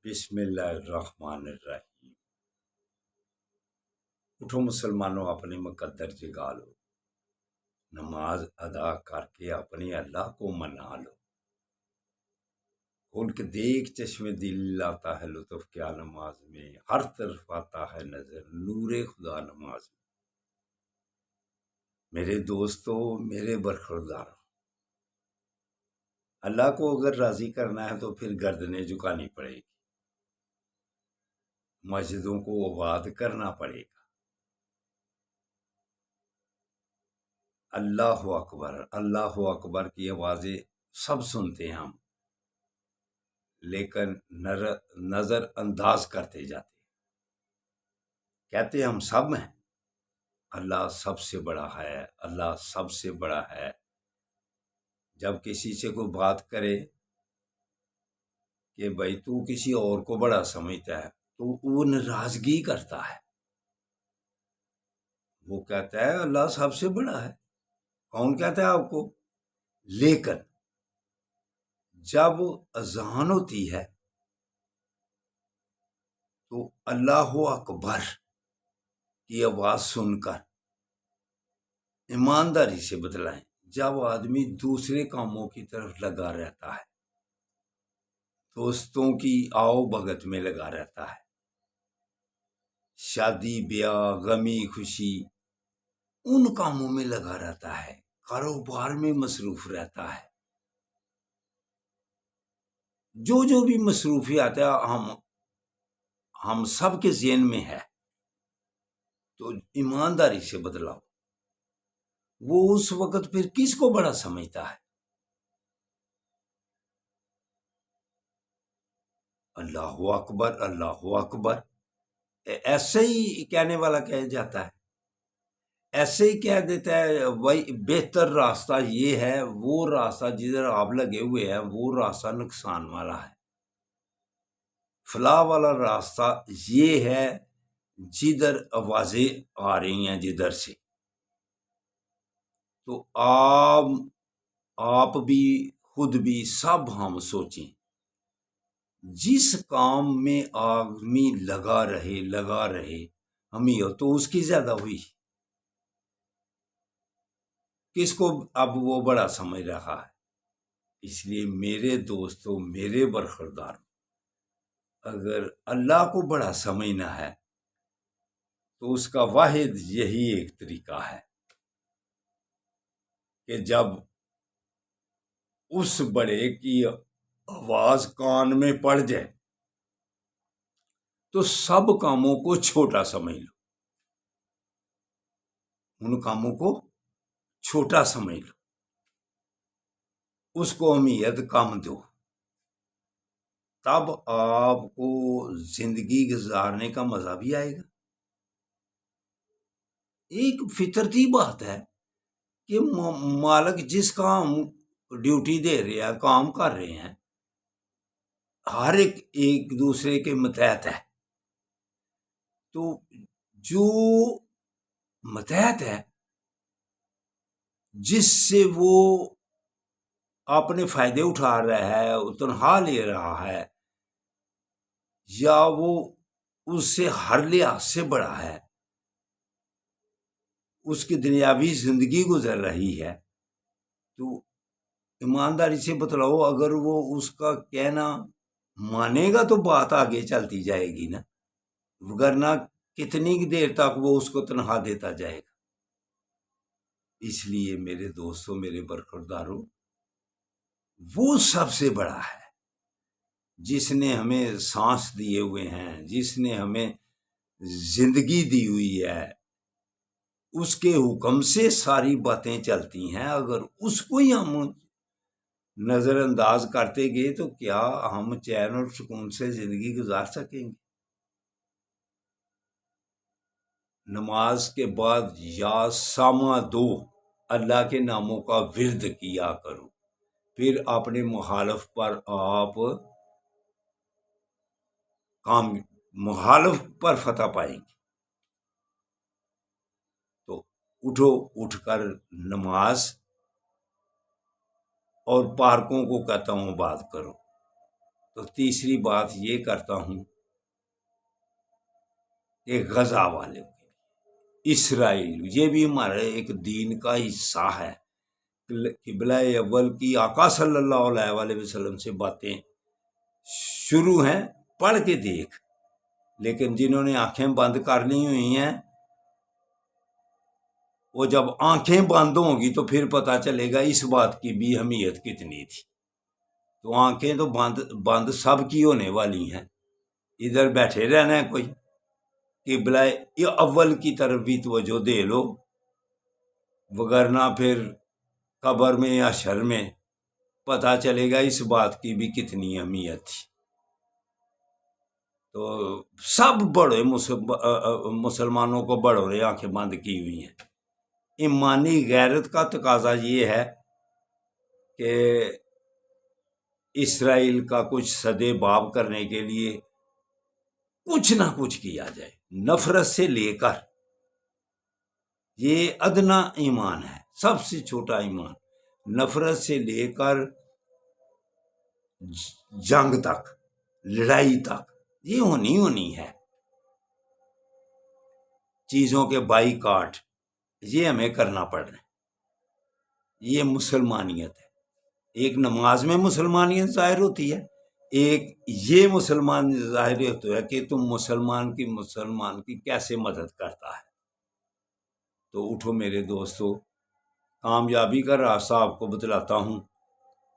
بسم اللہ الرحمن الرحیم۔ اٹھو مسلمانوں، اپنی مقدر جگا لو، نماز ادا کر کے اپنے اللہ کو منا لو۔ کھول کے دیکھ، چشم دل لاتا ہے لطف کیا نماز میں، ہر طرف آتا ہے نظر نور خدا نماز میں۔ میرے دوستو، میرے برخورداروں، اللہ کو اگر راضی کرنا ہے تو پھر گردنیں جھکانی پڑے گی، مسجدوں کو آباد کرنا پڑے گا۔ اللہ اکبر کی آوازیں سب سنتے ہیں ہم، لیکن نظر انداز کرتے جاتے ہیں۔ کہتے ہیں ہم سب ہیں، اللہ سب سے بڑا ہے، اللہ سب سے بڑا ہے۔ جب کسی سے کوئی بات کرے کہ بھائی تو کسی اور کو بڑا سمجھتا ہے تو وہ ناراضگی کرتا ہے، وہ کہتا ہے اللہ سب سے بڑا ہے۔ کون کہتا ہے آپ کو؟ لیکن جب اذان ہوتی ہے تو اللہ اکبر کی آواز سن کر ایمانداری سے بتلائیں، جب آدمی دوسرے کاموں کی طرف لگا رہتا ہے، دوستوں کی آؤ بھگت میں لگا رہتا ہے، شادی بیاہ غمی خوشی ان کاموں میں لگا رہتا ہے، کاروبار میں مصروف رہتا ہے، جو بھی مصروفیات ہے ہم سب کے ذہن میں ہے، تو ایمانداری سے بدلاؤ۔ وہ اس وقت پھر کس کو بڑا سمجھتا ہے؟ اللہ اکبر، اللہ اکبر ایسے ہی کہنے والا کہہ جاتا ہے، ایسے ہی کہہ دیتا ہے وہی بہتر راستہ یہ ہے، وہ راستہ جدھر آپ لگے ہوئے ہیں وہ راستہ نقصان والا ہے، فلاح والا راستہ یہ ہے جدھر آوازیں آ رہی ہیں جدھر سے۔ تو آپ بھی خود بھی سب ہم سوچیں، جس کام میں آدمی لگا رہے ہمیں تو اس کی زیادہ ہوئی، کس کو اب وہ بڑا سمجھ رہا ہے؟ اس لیے میرے دوستوں، میرے برخوردار، اگر اللہ کو بڑا سمجھنا ہے تو اس کا واحد یہی ایک طریقہ ہے کہ جب اس بڑے کی آواز کان میں پڑ جائے تو سب کاموں کو چھوٹا سمجھ لو، ان کاموں کو چھوٹا سمجھ لو، اس کو اہمیت کم دو، تب آپ کو زندگی گزارنے کا مزہ بھی آئے گا۔ ایک فطرتی بات ہے کہ مالک جس کام ڈیوٹی دے رہے ہیں، کام کر رہے ہیں، ہر ایک دوسرے کے متحد ہے، تو جو متحد ہے جس سے وہ اپنے فائدے اٹھا رہا ہے، تنخواہ لے رہا ہے، یا وہ اس سے ہر لحاظ سے بڑا ہے، اس کی دنیاوی زندگی گزر رہی ہے، تو ایمانداری سے بتلاؤ، اگر وہ اس کا کہنا مانے گا تو بات آگے چلتی جائے گی نا، وگرنہ کتنی دیر تک وہ اس کو تنخواہ دیتا جائے گا۔ اس لیے میرے دوستوں، میرے برخورداروں، وہ سب سے بڑا ہے جس نے ہمیں سانس دیے ہوئے ہیں، جس نے ہمیں زندگی دی ہوئی ہے، اس کے حکم سے ساری باتیں چلتی ہیں۔ اگر اس کو ہی ہم نظر انداز کرتے گئے تو کیا ہم چین اور سکون سے زندگی گزار سکیں گے؟ نماز کے بعد یا سامع دو اللہ کے ناموں کا ورد کیا کرو، پھر اپنے مخالف پر آپ فتح پائیں گے۔ تو اٹھ کر نماز اور پارکوں کو کہتا ہوں بات کرو، تو تیسری بات یہ کرتا ہوں کہ غزہ والے اسرائیل یہ بھی ہمارے ایک دین کا حصہ ہے۔ قبلہ اول کی آقا صلی اللہ علیہ وآلہ وسلم سے باتیں شروع ہیں، پڑھ کے دیکھ، لیکن جنہوں نے آنکھیں بند کر لی ہوئی ہیں وہ جب آنکھیں بند ہوں گی تو پھر پتہ چلے گا اس بات کی بھی اہمیت کتنی تھی۔ تو آنکھیں تو بند سب کی ہونے والی ہیں، ادھر بیٹھے رہنا ہے کوئی، قبلہ اول کی طرف بھی توجہ دے لو، وگرنہ پھر قبر میں یا حشر میں پتہ چلے گا اس بات کی بھی کتنی اہمیت تھی۔ تو سب بڑے مسلمانوں کو بڑوں نے آنکھیں بند کی ہوئی ہیں۔ ایمانی غیرت کا تقاضا یہ ہے کہ اسرائیل کا کچھ سدے باب کرنے کے لیے کچھ نہ کچھ کیا جائے، نفرت سے لے کر، یہ ادنا ایمان ہے، سب سے چھوٹا ایمان، نفرت سے لے کر جنگ تک، لڑائی تک، یہ ہونی ہے۔ چیزوں کے بائی کاٹ یہ ہمیں کرنا پڑ رہا ہے، یہ مسلمانیت ہے۔ ایک نماز میں مسلمانیت ظاہر ہوتی ہے، ایک یہ مسلمان ظاہر ہوتا ہے کہ تم مسلمان کی کیسے مدد کرتا ہے۔ تو اٹھو میرے دوستو، کامیابی کا راستہ آپ کو بتلاتا ہوں،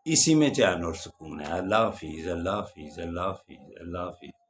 اسی میں چین اور سکون ہے۔ اللہ حافظ، اللہ حافظ، اللہ حافظ، اللہ حافظ۔